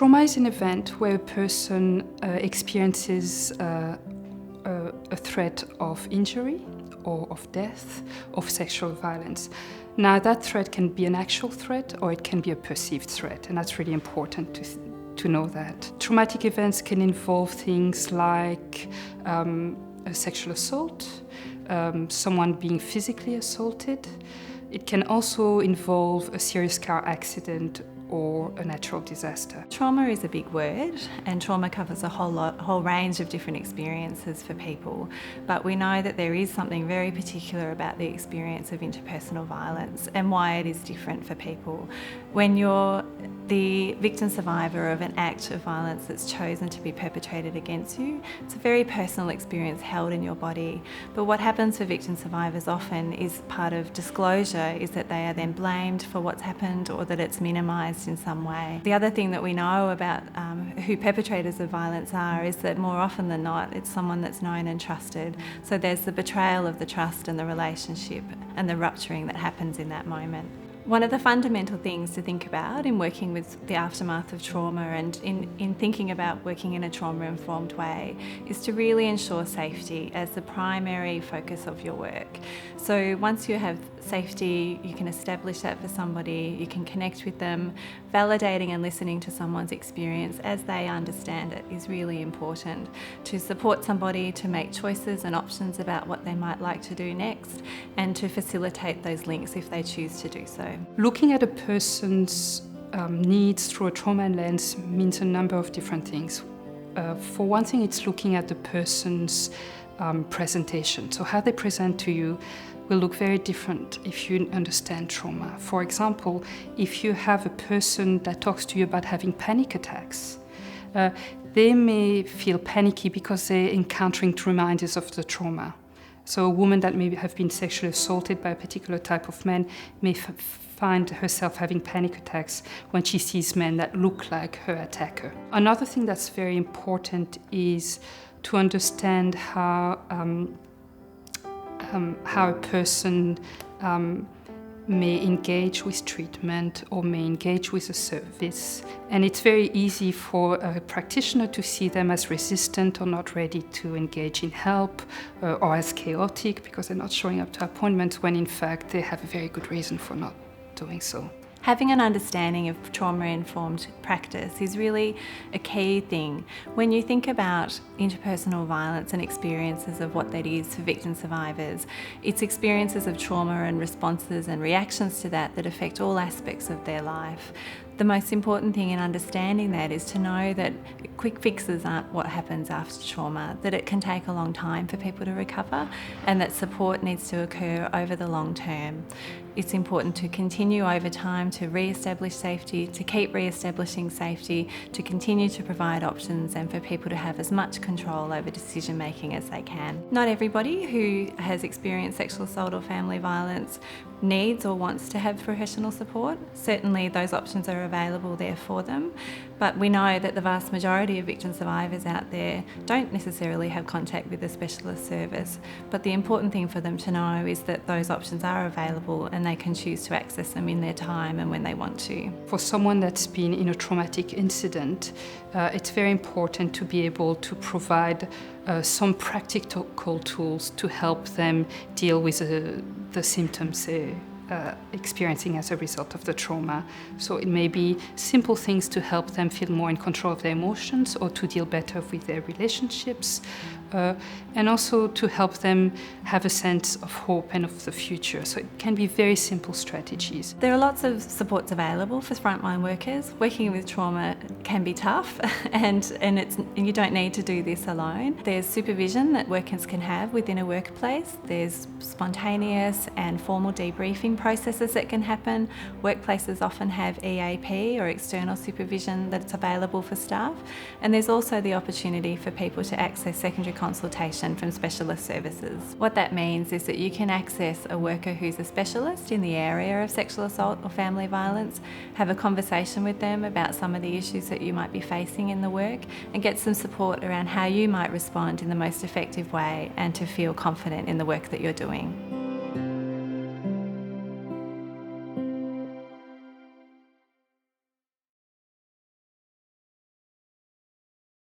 Trauma is an event where a person experiences a threat of injury or of death, of sexual violence. Now, that threat can be an actual threat or it can be a perceived threat, and that's really important to know that. Traumatic events can involve things like a sexual assault, someone being physically assaulted. It can also involve a serious car accident or a natural disaster. Trauma is a big word, and trauma covers a whole range of different experiences for people, but we know that there is something very particular about the experience of interpersonal violence and why it is different for people. When you're the victim survivor of an act of violence that's chosen to be perpetrated against you, it's a very personal experience held in your body. But what happens for victim survivors often is part of disclosure is that they are then blamed for what's happened or that it's minimised in some way. The other thing that we know about who perpetrators of violence are is that more often than not it's someone that's known and trusted. So there's the betrayal of the trust and the relationship and the rupturing that happens in that moment. One of the fundamental things to think about in working with the aftermath of trauma and in thinking about working in a trauma-informed way is to really ensure safety as the primary focus of your work. So once you have safety, you can establish that for somebody, you can connect with them. Validating and listening to someone's experience as they understand it is really important to support somebody to make choices and options about what they might like to do next and to facilitate those links if they choose to do so. Looking at a person's needs through a trauma lens means a number of different things. For one thing, it's looking at the person's presentation. So how they present to you will look very different if you understand trauma. For example, if you have a person that talks to you about having panic attacks, they may feel panicky because they're encountering reminders of the trauma. So a woman that may have been sexually assaulted by a particular type of man may find herself having panic attacks when she sees men that look like her attacker. Another thing that's very important is to understand how a person may engage with treatment or may engage with a service. And it's very easy for a practitioner to see them as resistant or not ready to engage in help or as chaotic because they're not showing up to appointments when in fact they have a very good reason for not doing so. Having an understanding of trauma-informed practice is really a key thing. When you think about interpersonal violence and experiences of what that is for victim survivors, it's experiences of trauma and responses and reactions to that that affect all aspects of their life. The most important thing in understanding that is to know that quick fixes aren't what happens after trauma, that it can take a long time for people to recover and that support needs to occur over the long term. It's important to continue over time to re-establish safety, to keep re-establishing safety, to continue to provide options and for people to have as much control over decision making as they can. Not everybody who has experienced sexual assault or family violence needs or wants to have professional support. Certainly those options are available there for them, but we know that the vast majority of victim survivors out there don't necessarily have contact with a specialist service, but the important thing for them to know is that those options are available and they can choose to access them in their time and when they want to. For someone that's been in a traumatic incident, it's very important to be able to provide some practical tools to help them deal with the symptoms they're experiencing as a result of the trauma. So it may be simple things to help them feel more in control of their emotions or to deal better with their relationships, and also to help them have a sense of hope and of the future. So it can be very simple strategies. There are lots of supports available for frontline workers. Working with trauma can be tough and you don't need to do this alone. There's supervision that workers can have within a workplace. There's spontaneous and formal debriefing processes that can happen. Workplaces often have EAP or external supervision that's available for staff. And there's also the opportunity for people to access secondary consultation from specialist services. What that means is that you can access a worker who's a specialist in the area of sexual assault or family violence, have a conversation with them about some of the issues that you might be facing in the work and get some support around how you might respond in the most effective way and to feel confident in the work that you're doing.